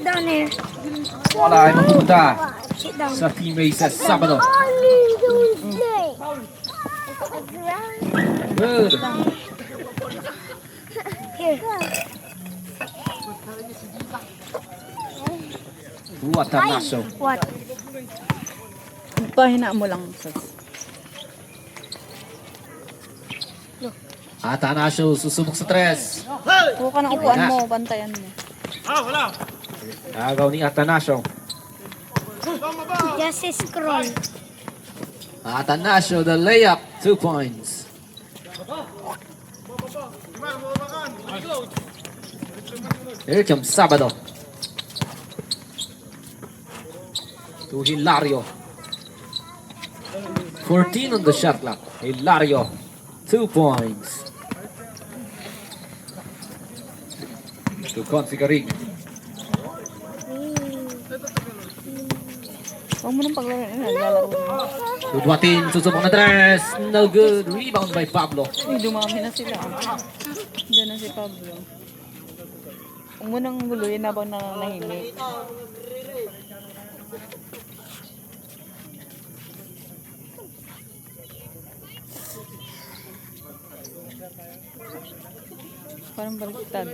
Sit down here. Wala ay mapunta Sit down. sa team races Sabado. Good. Here. Watanaso. What? Pahina mo lang. Atanasio susubok sa tres. Huwag ka ng upuan mo, bantayan mo. Agaw ni Atanasio. Just scroll. Atanasio, the layup, 2 points. Here comes Sabado. To Hilario. 14 on the shot clock. Hilario, 2 points. To Configarig. Huwag mo nang paglaro. Naglalaro mo. Dudwatin, susubok na tres. No good. Rebound by Pablo. Ay, dumami na sila. Diyan na si Pablo. Huwag mo nang guluyin habang nanahimik. Parang baliktad.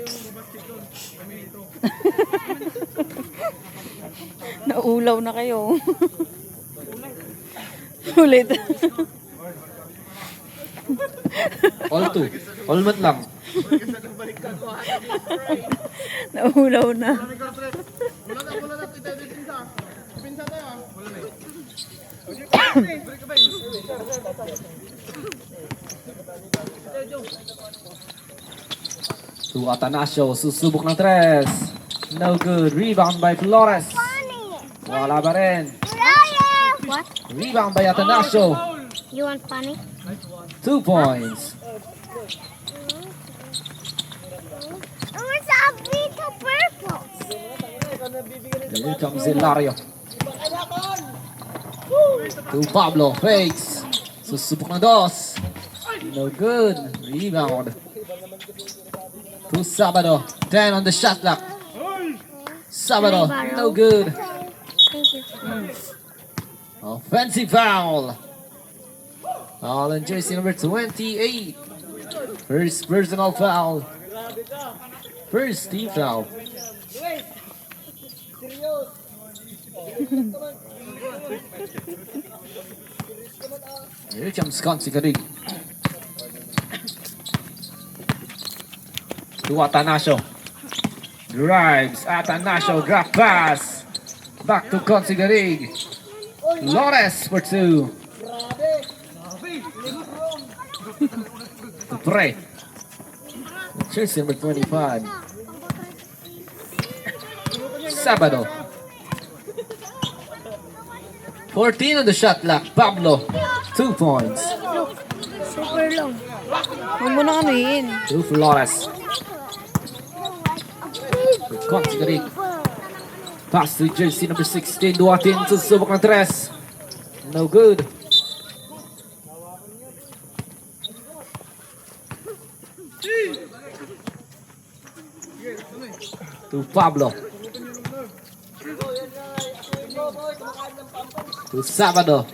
Naulaw na kayo. Ulit. All two. All mat lang. Naulaw na. To Atanasio, susubok ng tres. No good. Rebound by Flores. Wala pa rin. What? Rebound by Atanasio. You want funny? 2 points. Where's the little purple? Here comes Hilario. To Pablo. Fakes. Susubok ng dos. No good. Rebound. To Sabado. 10 on the shot clock. Sabado. No good. Thank you. Offensive foul. All in jersey number 28. First personal foul. First team foul. Here comes Consigarig. To Atanasio. Drives. Atanasio. Grab pass. Back to Consigarig. Flores for 2. To Pre. Jersey number 25. Sabado. 14 on the shot clock. Pablo. 2 points. Super long. Huwag mo nang anuhin. To Flores. To Consigarig. Pass to jersey number 16. Duatin susubok ng tres. No good. To Pablo. To Sabado.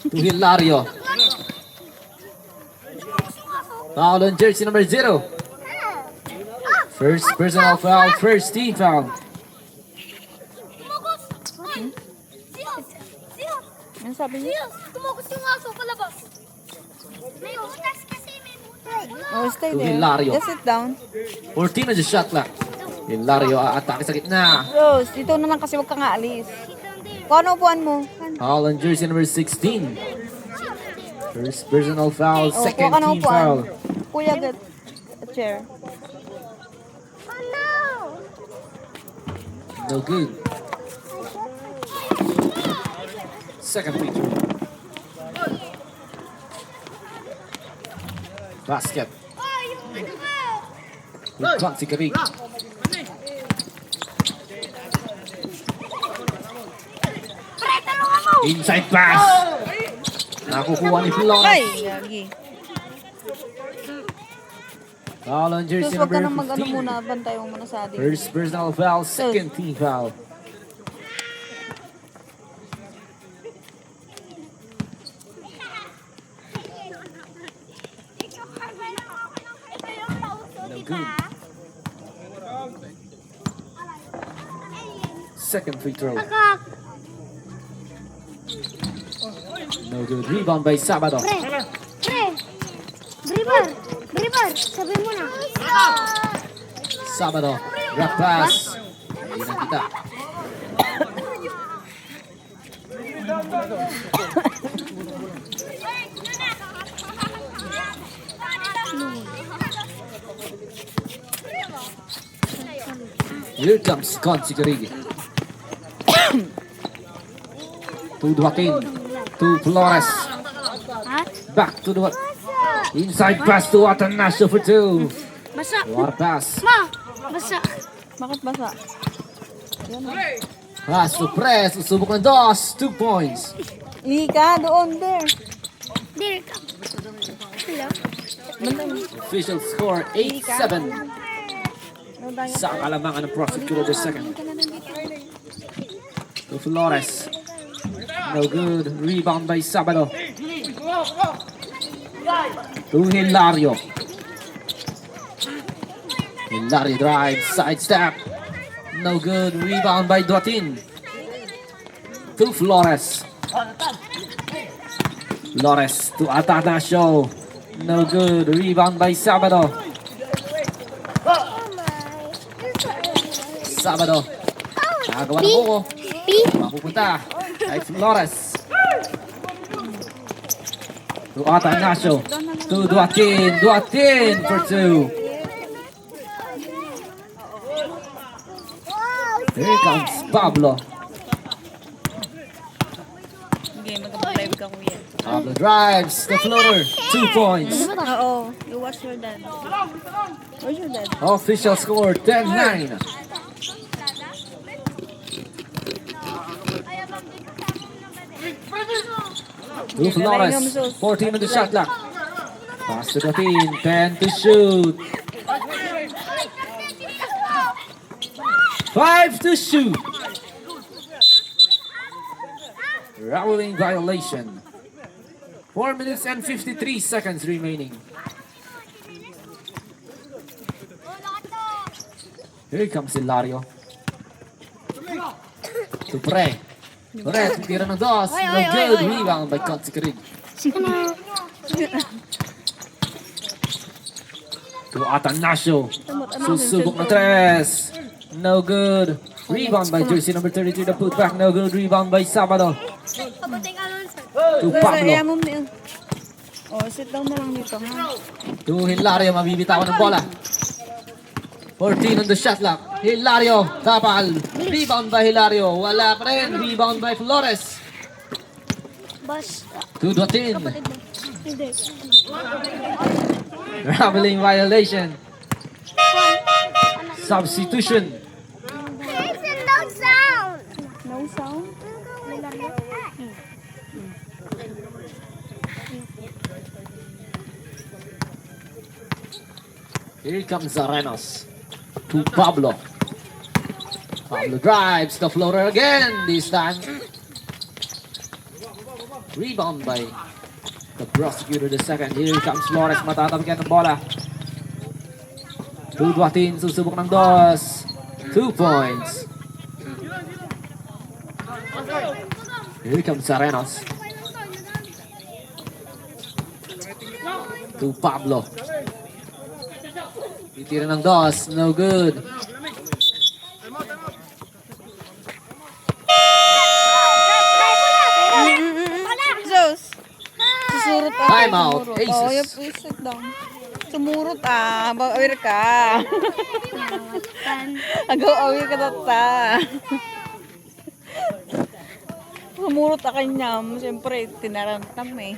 To Hilario. Foul on jersey number 0. First personal foul, first team foul. Ano sabi niya? Tumukos yung aso palabas. May butas kasi, may butas. Oh, stay To there. Hilario. Just sit down. 14 on the shot clock. Hilario aatake sa gitna. Rose, dito na lang kasi huwag kang aalis. Kung ano upuan mo? Foul on jersey number 16. First personal foul, Oh, second kuha ka ng team upuan. foul. Kuya, get a chair. Oh no! No good. Second free throw. Basket. With Consigarig. Inside pass. Nakukuha ni Flores. Ay, yagi. Foul on jersey Sus, wag ka number nang mag-ano 15. muna. Bantay mo muna sa atin. First personal foul, second team foul. No good. Second free throw. No good. Rebound by Sabado. Driver, sabi mo na. Sabado. Drop pass. Hindi na kita. Here comes Consi Garigi. To Duatin. To Flores. Back to the inside pass to Atanasio for two. Basa. What a pass. Ma, basa. Bakit basa? Yan o. Pass to press. Subok ng dos. 2 points. Ika, doon, there. Dire ka. Hello? Bantay. Official score 8-7. Sa kalamangan ng prosecutor the second. To Flores. No good. Rebound by Sabado. To Hilario. Hilario drives. Sidestep. No good. Rebound by Duatin. To Flores. Flores to Atanasio. No good. Rebound by Sabado. Sabado. Nakagawa ng buko. Mapupunta kay Flores. To Atanasio. To Duatin. Duatin for two. Here comes Pablo. Okay, mag-live ka, kuya. Pablo drives the floater. 2 points. Oo. You watch your dad. Where's your dad? Official score 10-9. To Flores. 14 on the shot clock. Pass to Duatin. 10 to shoot. 5 to shoot. Rowling violation. 4 minutes and 53 seconds remaining. Here comes Hilario. To Pre. Pre, tira ng dos. No good. Rebound by Consicarig. To Atanasio. Susubok na tres. No good. Rebound by jersey number 33, the putback. No good. Rebound by Sabado. To Pablo. Mo na. Oh, sit down na lang dito, ha? To Hilario. Mabibitawan ng bola. 14 on the shot clock. Hilario. Tapal. Rebound by Hilario. Wala pa rin. Rebound by Flores. Bas. To Duatin. Hindi. Traveling violation. Substitution. No sound. No sound? Here comes Arenas. To Pablo. Pablo drives the floater again. This time. Rebound by the prosecutor the second. Here comes Flores. Matatabigan ng bola. To Duatin. Susubok ng dos. 2 points. Here comes Arenas. To Pablo. Titira ng dos. No good. Sus! Susurot ka. Time out. Sumurot. Aces. Oh, you please sit down. Sumurot Bawir ka. Agaw-awir ka tata. Sumurot ka kanyam. Siyempre, tinarantam eh.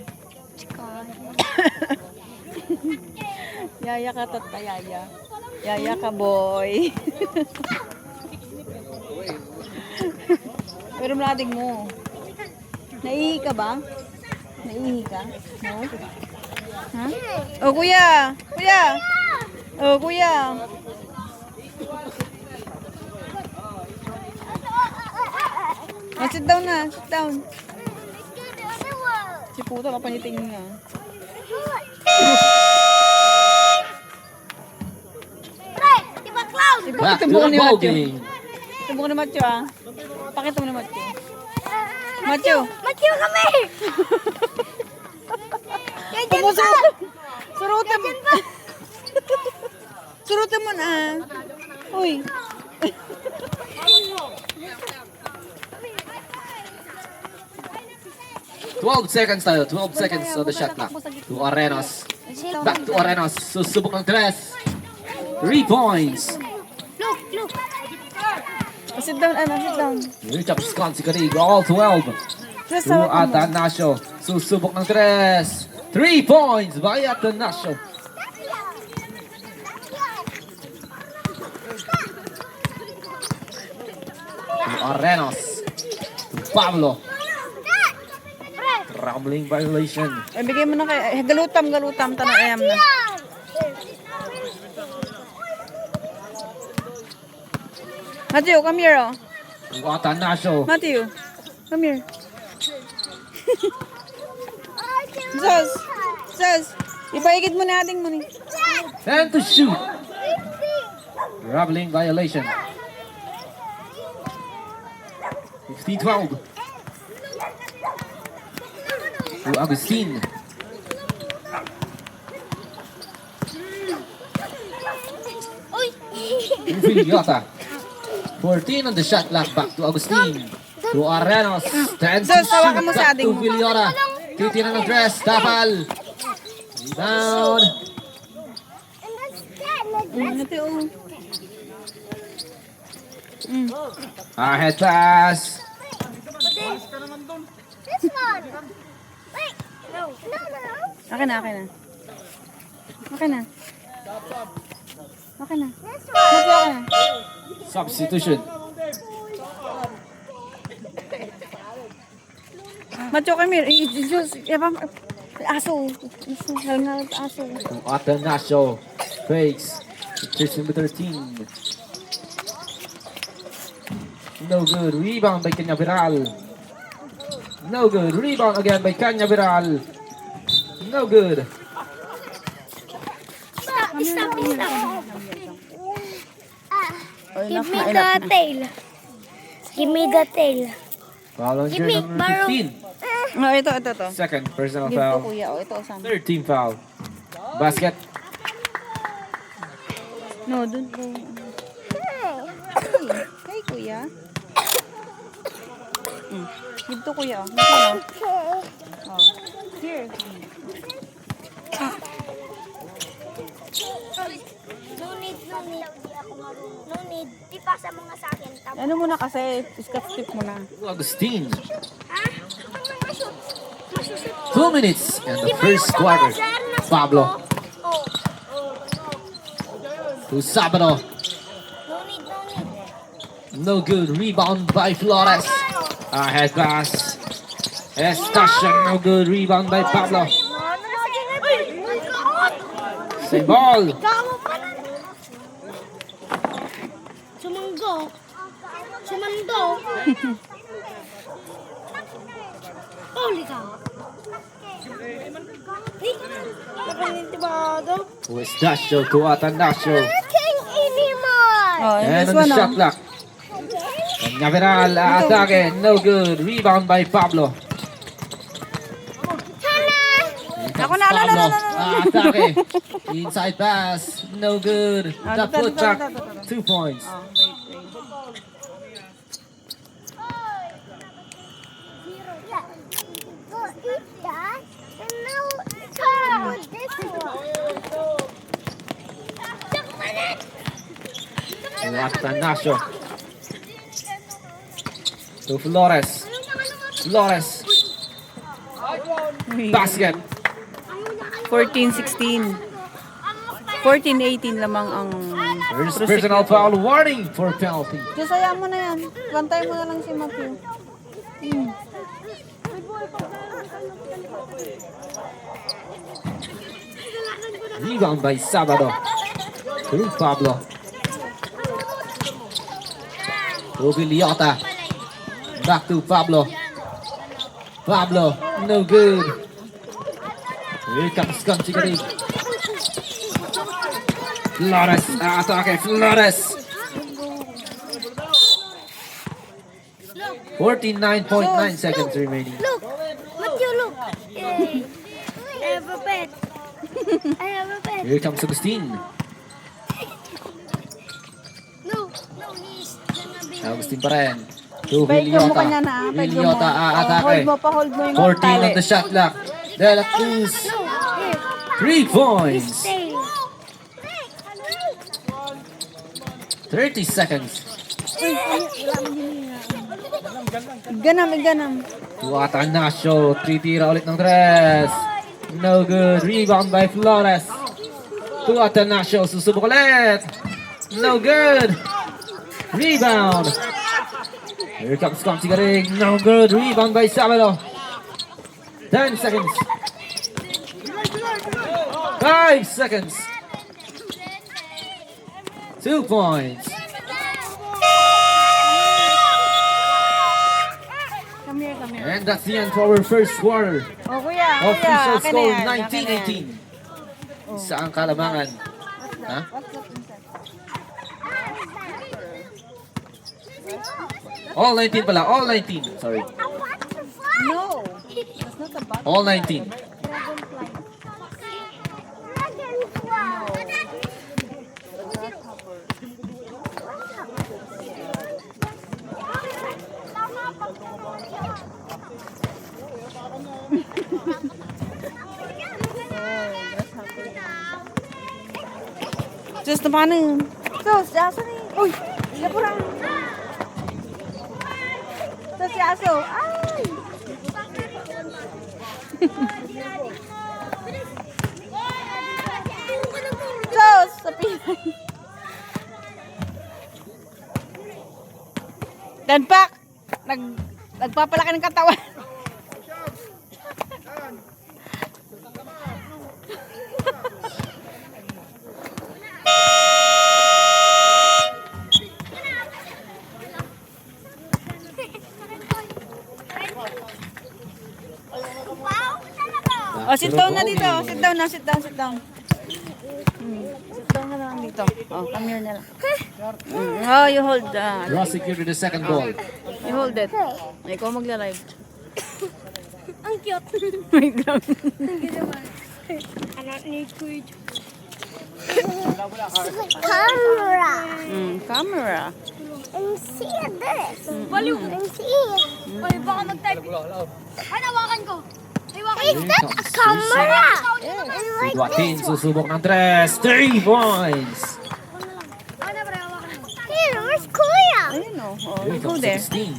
Yaya ka tata, yaya. Yaya ka boy. Pero mlading mo. Naihi ka ba? Naihi ka? No? Ha? Oh, kuya! Kuya! Oh, kuya. Oh, sit down na. Sit down. Si puto, kapaniting nga. Pre, di ba clown? Back to Tubukan the ni ball Matthew. game. Tubukan ni Matthew, ah. Pakita mo ni Matthew. Matthew. Matthew kami! Yan dyan Pumusok. pa! Surutan mo. Surutan mo na. Uy. 12 seconds tayo. 12 seconds on the shot clock. To Arenas. Back to Arenas. Susubok ng 3. 3 points. Look, look! Sit down, Ana. Sit down. Reach up scan si Carigo. All 12. Just To hawak mo. Atanasio. Susubok ng 3. 3 points by Atanasio. To Arenas. To Pablo. Rambling violation. Ay, bigay mo na kay... galutam, galutam. Tanong ayam na. Matthew, come here, oh. To Atanasio. Matthew, come here. Sus, sus. Ipaigid mo na ating mo ni. And to shoot. Rambling violation. 15-12. To Agustin. Uy! Villota. 14 on the shot clock. Back to Agustin. To Arenas. 10 to Sus, hawakan shoot. mo sa Back ading to mo. Villota. Titira ng dress. Tapal. Rebound. Matthew, oh. Ahead pass. This one! Wait! No, no, no! Akin na, akin na. Akin na. Akin na. This one! Matthew, akin na. Substitution. Matthew, come here. Diyos, aso. Halngal aso. To Atanasio. Fakes. Pitch number 13. No good. Rebound by Cañaveral. No good. Rebound again by Cañaveral. No good. Stop, stop, stop! Oh, Give enough me na, the enough na. tail. Give me the tail. Foul on Give jersey me, number borrow. 15. Oh, ito. Second personal Give ko, foul. kuya. Oh, ito, Sam. 13 foul. Basket. No, dun ko. Hey, kuya. Give to kuya. Oh. Give to, oh. Here. No need, no need. No need. Ipasa mo nga sa akin. Tapos, Ano muna kasi, iskat skip mo na. To Agustin. ha? Masusot. 2 minutes in the Di ba first yung quarter. kabazar na sa Pablo. ko? Oh. To Sabado. No need, no need. No good. Rebound by Flores. Ahead pass. Estacio. No good. Rebound by Pablo. Same ball. Sumanggo. Sumando. Holy cow. To Estacio. To Atanasio. King anymore. Oh, And this on the one, shot oh. clock. Cañaveral. Atake. No good. Rebound by Pablo. Ako na, Pablo. Atake. Inside pass. No good. Ah, The dito, foot dito, track. dito, dito. 2 points. Oh, wait. Go eat that. And now come with this one. To Atanasio. To Flores. Flores. Wait. Basket. 14-16. 14-18 lamang ang... First personal foul. Warning for penalty. Diyos, ayaw mo na yan. Bantay mo na lang si Matthew. Rebound by Sabado. To Pablo. To Villota. Back to Pablo. Pablo, no good. Here comes Contigarig. Flores, atake, Flores. 49.9 seconds remaining. Look, Matthew, look. Yay. I have a pet. I have a pet. Here comes Agustin. No, he's gonna be. Agustin pa rin. To Bike mo Villota. kanya na. Bike mo. Villota, atake. Hold mo yung 14 tali. on the shot clock. De La Cruz, No, here. 3 points. Stay. 30 seconds. Ganam. To Atanasio, 3 tira ulit ng tres. No good. Rebound by Flores. To Atanasio, susubok ulit. No good. Rebound. Here comes Contigarig. No good. Rebound by Sabado. 10 seconds. 5 seconds. 2 points. Come here. And that's the end for our first quarter. Oh, kuya. Official akin na score yan, akin na yan. 19-18. Sa ang kalamangan. Ha? All 19 pala. All 19. Sorry. No. That's not a bad. All 19. Just paano? Sus, aso ni. Uy, iya pura. Sus, aso. Ay. Sus, sa pinay. Dan pak. Nagpapalaki ng katawan. Oh, sit down na dito. Sit down. Sit down na lang dito. Oh, come here na lang. Oh, you hold that. Prosecuted the second ball. You hold it. Ikaw magla-live. Ang cute. Wait lang. I don't need food. Camera. Camera. And see this. Baliw. And see. Oy, baka mag-type. Ay, nawakan ko. Is that a camera? And like Duatin, this one. susubok ng tres. 3 points. Here, where's Kuya? Ayun o. Oh, Here go comes there. 16.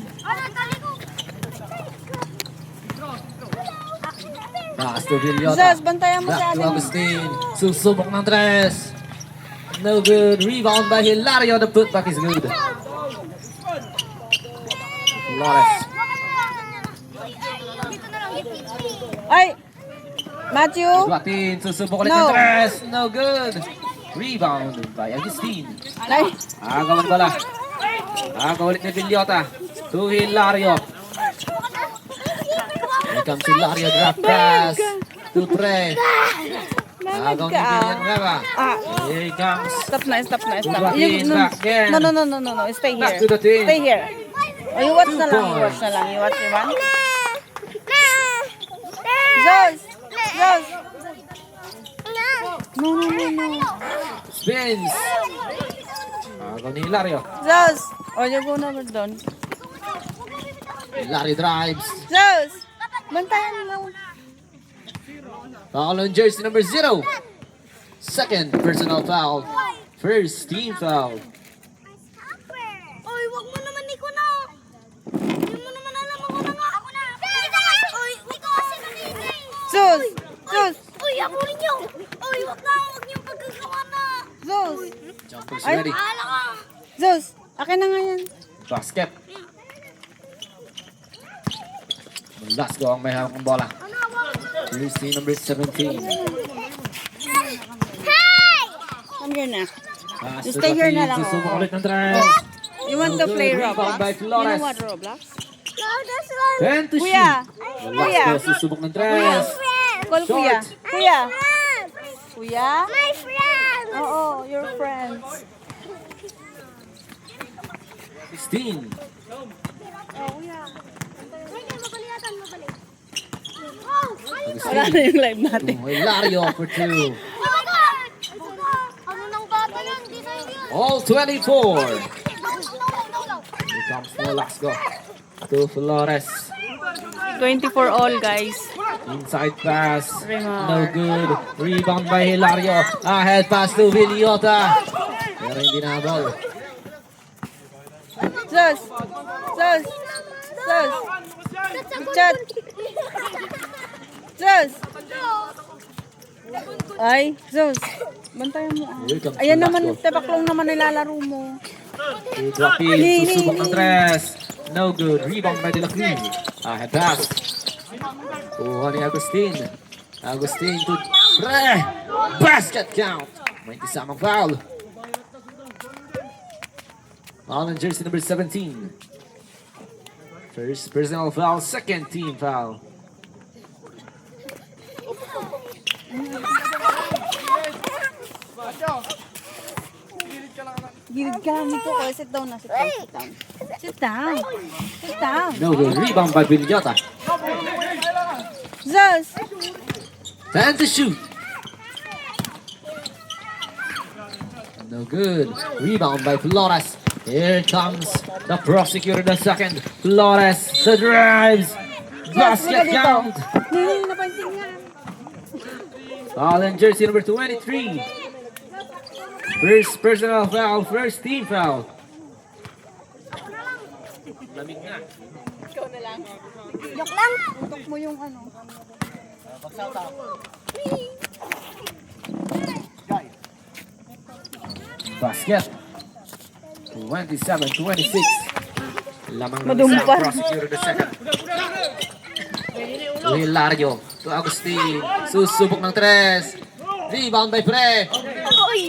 Taas to Villota. Zaz, bantayan mo Back sa to atin. Agustin. Susubok ng tres. No good. Rebound by Hilario. The putback is good. Flores. Ay! Matthew! Duatin, susubok ulit No. ng tres. No good. Rebound by Agustin. Ay! Agawan bala. Agaw ulit ni Villota. To Hilario. Here comes Hilario. Drop pass. To Pre. Agaw ni Villan Nueva. Ah! Here he comes. Stop na. Duatin, back again. No. Stay here. Back to the team. Stay here. Oh, you watch na lang. Two You watch na lang. You watch, you watch. Zaz. Zaz! No. Spins. Agaw ni Hilario. Zaz! Oh, you go na doon. Hilario drives. Zaz! Bantayan mo. Foul on jersey number 0. Second personal foul. First team foul. Oy, wag mo naman Nico na. Hindi mo naman alam ako na nga. Ako na. Oy, Nico kasi kanina. Sus! Oy, ako rin yung. Oy, wag niyo pagkagawa na. Sus! Jumpers Ay. ready. Ala ka. Sus! Akin na nga yan. Basket. Velasco ang may hawak ng bola. Jersey number 17. Hey! Come here na. Pass You to stay here Datin. na lang, Susubok oh. ulit ng tres. You want to Good play rebound Roblox? by You Flores. know what Roblox? No, this one. 10 to Kuya. shoot. Kuya. Velasco, susubok ng tres. Call Short. Kuya. Kuya. Friend. Kuya? My friend. Oo, your friends. 16. Wala na yung live natin. Hilario for 2. Ano nang bata yan? Di na yun. All 24. Here comes Velasco to Flores. 24 all, guys. Inside pass. Remar. No good. Rebound by Hilario. Ahead pass to Villota. Pero hindi na ball. Sus! Sus! Sus! Chat! Sus! Ay, Sus! Bantayan mo. Here comes Ayan naman, Velasco. tabaklong naman nilalaro mo. To drop in. Ni. Susubok ng tres. No good. Rebound by De La Cruz. Ahead pass. Kuha ni Agustin. Agustin to Pre. Basket count. May kasamang foul. Foul on jersey number 17. First personal foul, second team foul. Gilid ka lang dito ko. Sit down na. Sit down. Sit down. Sit down. Sit down. No good. Rebound by Villota. Sus! 10 to shoot. No good. Rebound by Flores. Here comes the prosecutor the second. Flores, the drives. Basket count. Hindi napansin yan. Foul in jersey number 23. First personal foul, first team foul. Lamig na. Ikaw na lang. Joke lang. Tutok mo yung ano. Basket. 27-26. Lamang ng Madumpar. isang prosecutor the second. To Hilario. To Agustin. Susubok ng tres. Rebound by Pre. Oy.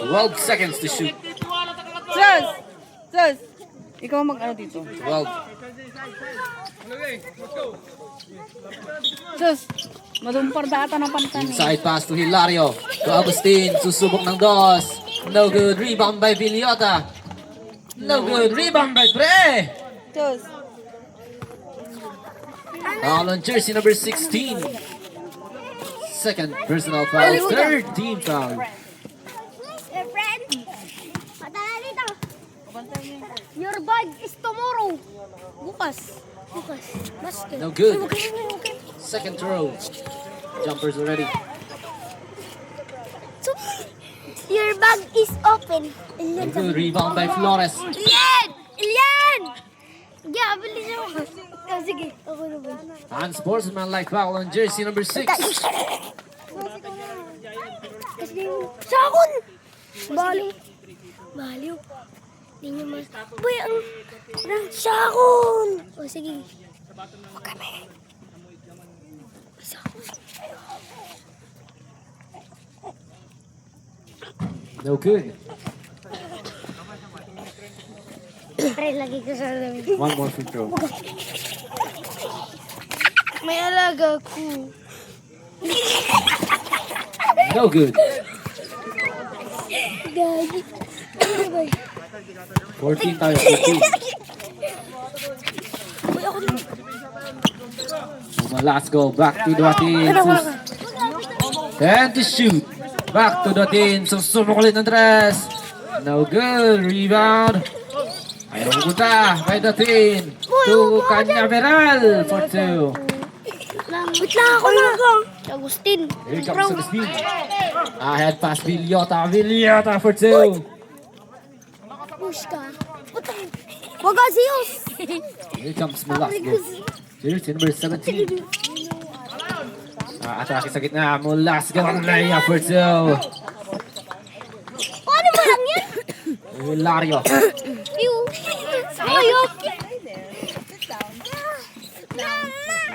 12 seconds to shoot. Sus! Sus! Ikaw mag-ano dito. 12. Sus! Madumpar data ng pantan eh. Inside pass to Hilario. To Agustin. Susubok ng dos. No good. Rebound by Villota. No good. Rebound by Pre. Sus! Foul on jersey number 16. Second personal foul. Third team foul. Your friend. Patala dito. Your bag is tomorrow. Bukas. Bukas. Basket. No good. Okay, okay. Second throw. Jumpers already. So, your bag is open. No good. Rebound by Flores. Ilian! Ilian! Yeah, bilis mo. Oh, sige. Ako na ba? Unsportsmanlike foul on jersey number 6. Sakon! Baliw. Baliw. Hindi nyo mas... Boy, ang... Sakon! O, sige. Huwag kami. Sakon. No good. Pre, lagi ko sa lamin. One more free throw. May alaga ko. No good. Gagi. Ano ba? 14 tayo. 14. Uy, ako na. Let's go. Back to Datin. 10 to shoot. Back to Datin. Susubok ulit ng tres. No good. Rebound. Ayaw pupunta. By Datin. To Cañaveral for 2. Wait lang ako na. Agustin. Here comes Agustin. Ahead pass Villota. Villota for 2. Push ka. Putang. Wag ka siyos. Here comes Velasco. Jersey number 17. Atake sa gitna. Velasco ang layup for 2. Paano ba lang yan? Hilario. Ew. Ayok.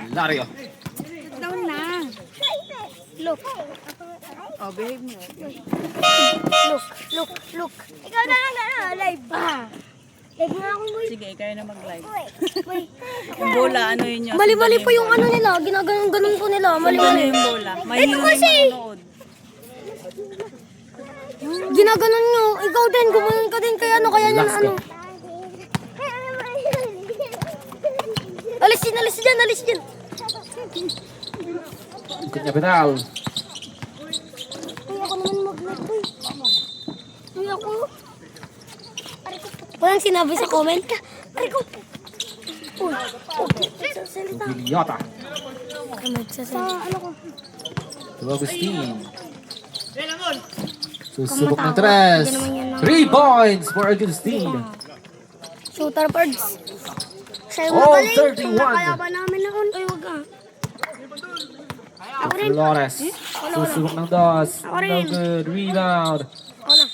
Hilario. Down na. Look. Oh, behave nyo. Look. Ikaw na lang live. Live nga ako, boy. Sige, kayo na mag-live. Wait. Yung bola, ano yun nyo? Mali-mali po yung ano nila. Ginaganon po nila. Ano Mali-mali. yung bola? Mahirap yung kasi. manonood. Ginaganon nyo. Ikaw din. Gumanon ka din. Kaya ano. Kaya niya na Last ano. go. Alis dyan. Ikutnya penal. Ay, ako naman mag-live, boy. Ay, ako. Walang sinabi sa comment. Ay, ko. Uy. Nagsasalita. Viliota. Nagsasalita. Ano ko? To Agustin. Susubok ng tres. 3 points for Agustin. Shooter birds. Siya yung All magaling. 31. Kalaban namin noon. Ay, wag ka. Ako rin. Flores. Susubok ng dos. Ako No rin. good. Rebound. Ako na.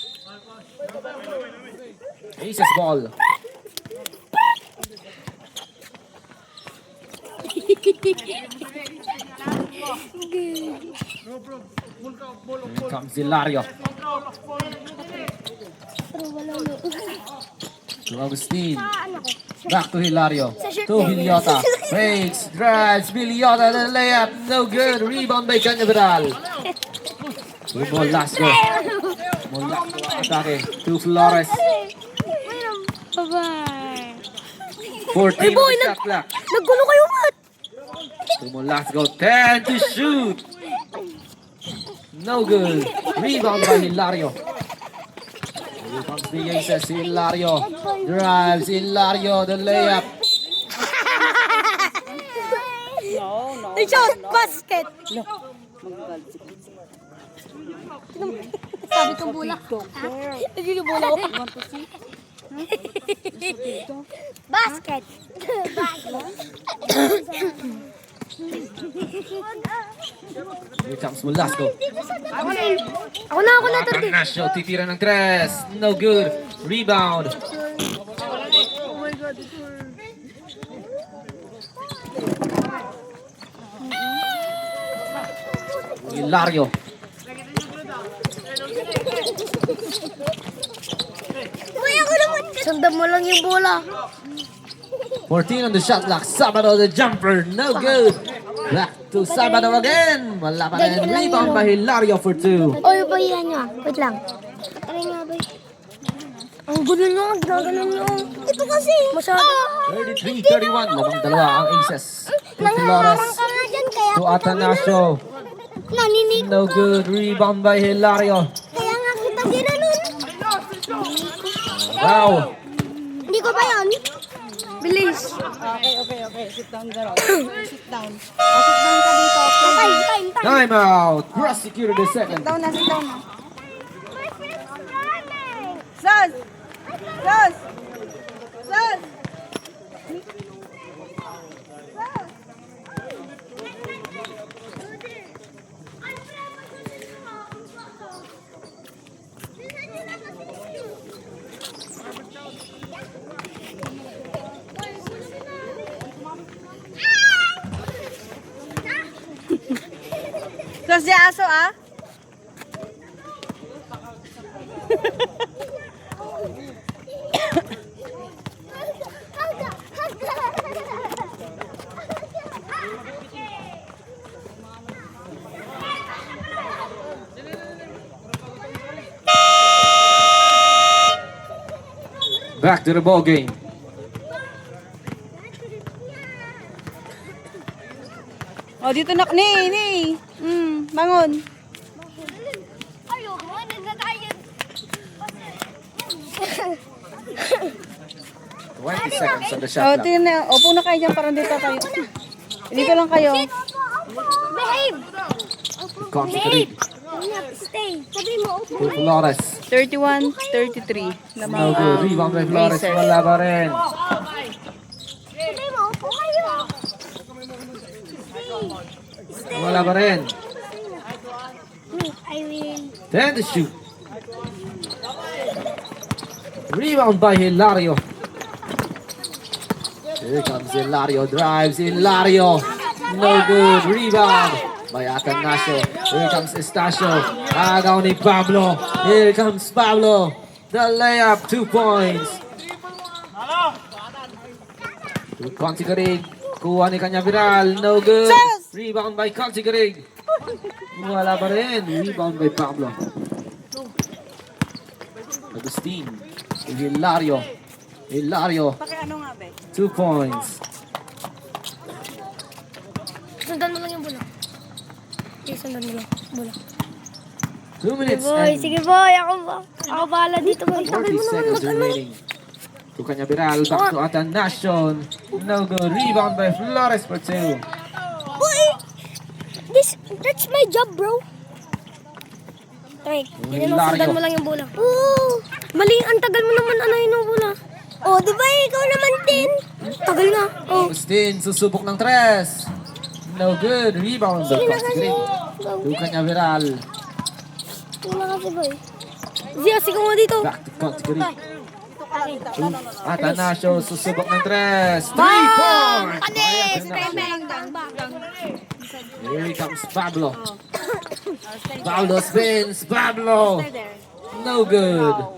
Aces ball. Here comes Hilario. To Agustin. Ano ko? Back to Hilario. To Villota. Fakes. Drives. Villota. The layup. No good. Rebound by Cañaveral. Two more last go. Mula po ang atake. To Flores. Bye-bye. 14 on the boy, shot clock. Naggulo kayo, Mat. Two more last go. 10 to shoot. No good. Rebound by Hilario. Here comes the aces. Hilario. Drives. Hilario. The layup. No. Shot basket. Sabi ko bola. Sabi ko bola. Basket. Here comes Mulasco. Ako na, Tardi. Ignacio titira ng tres. No good. Rebound. Hilario. Uy, ako naman. Sundan mo lang yung bola. 14 on the shot clock. Sabado the jumper. No good. Back to Sabado again. Wala pa rin. Rebound by Hilario for 2. Oy, bayan nyo. Wait lang. Try nga, bay. Ang gulo nyo. Ginaganon nyo. Ito kasi. Masyado. 33-31. Labang dalawa ang aces. To Flores. Nangaharang ka nga dyan. Kaya To Atanasio. naninig. No good. Rebound by Hilario. Kaya nga kita ginanon. Wow. Hindi ko ba yun? Bilis. Okay. Sit down, girl. Sit down. Sit down ka dito. Time. Time out. Prosecutor the second. Sit down na. My friend's running. Sas! Sas di aso ah? Back to the ball game. Oh, dito nak ni. Bangun. Ayoko, nagkakayan. 20 seconds on the shot Oh, clock. tingnan na. Opo na kayo dyan, parang dito kayo. Dito lang kayo. Behave. Comes to the lead. Stay. Sabi mo, To Flores. 31-33. No good. Rebound by Flores. Racers. Wala pa rin. sabi mo, upo kayo. Wala pa rin. I will. 10 to shoot. Rebound by Hilario. Here comes Hilario. Drives. Hilario. No good. Rebound. by Atanasio. Here comes Estacio. Agaw ni Pablo. Here comes Pablo. The layup, 2 points. To Contigarig. Kuha ni kanya viral. No good. Rebound by Contigarig. Wala pa rin. Rebound by Pablo. Agustin. Hilario. Hilario. Pakiano nga, be? 2 points. Sundan mo lang yung bola. Okay, sundan mo lang. Bola. 2 minutes Boy, and sige boy. Ako bahala dito boy. 40 seconds remaining. To kanya viral. Back to Atanasio. No good. Rebound by Flores for 2. Boy! That's my job, bro. Okay, sundan mo lang yung bola. Oo! Mali, ang tagal mo naman yun yung bola. Oh, di ba ikaw naman din? Tagal nga. Oh. Agustin, susubok ng 3. No good. Rebound by Contigarig. To kanya viral. Sige na kasi boy. Zia, sigaw mo dito. Back to Contigarig. Atanasio, susubok ng 3. 3 points! Panis! Here comes Pablo. Pablo spins. Pablo. No good.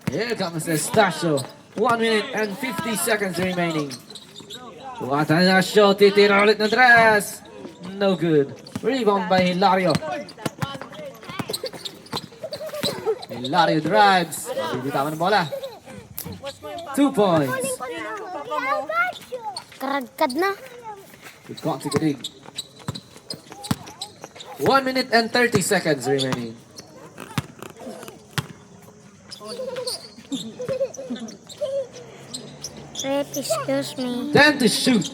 Here comes Estacio. 1 minute and 50 seconds remaining. To Atanasio, titira ulit ng 3. No good. Rebound by Hilario. Hilario drives. Bibitawan ng bola. 2 points. Karagkad na. To Contigarig. 1 minute and 30 seconds remaining. Rep, excuse me. 10 to shoot.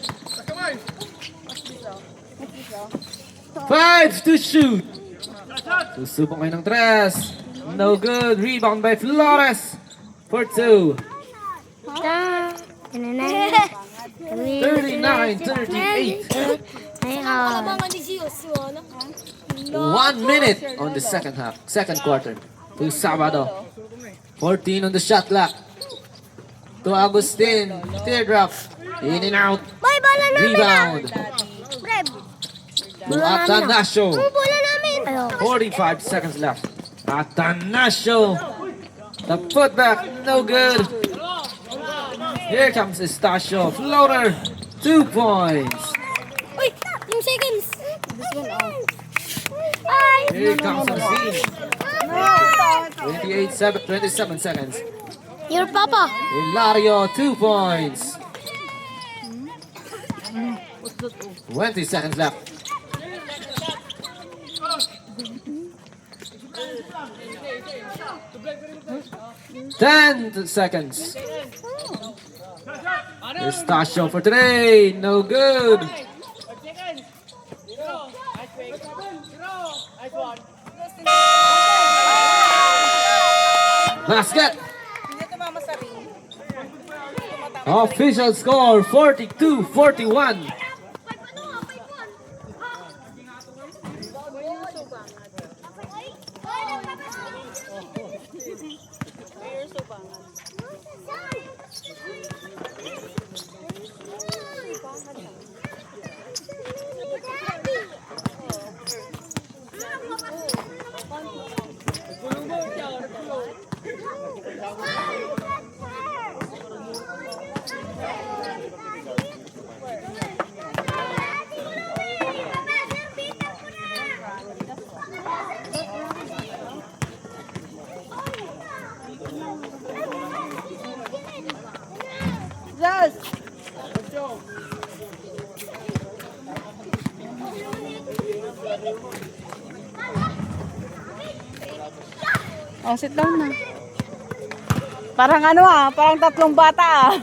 5 to shoot. Susubok kayo ng 3. No good. Rebound by Flores for 2. 39-38. 1 minute on the second quarter. To Sabado. 14 on the shot clock. To Agustin. Teardrop. In and out. Boy, bola namin Rebound. Rep. To Atanasio. Bola namin. 45 seconds left. Atanasio. The putback. No good. Here comes Estacio. Floater. 2 points. Uy, yung seconds. Here comes Agustin. 27 seconds. Your papa. Hilario, 2 points. 20 seconds left. Ten seconds. Estacio for 3. No good. Basket. Hindi tumama sa ring. Official score 42-41. Yes! Oh, sit down na. Parang ano parang tatlong bata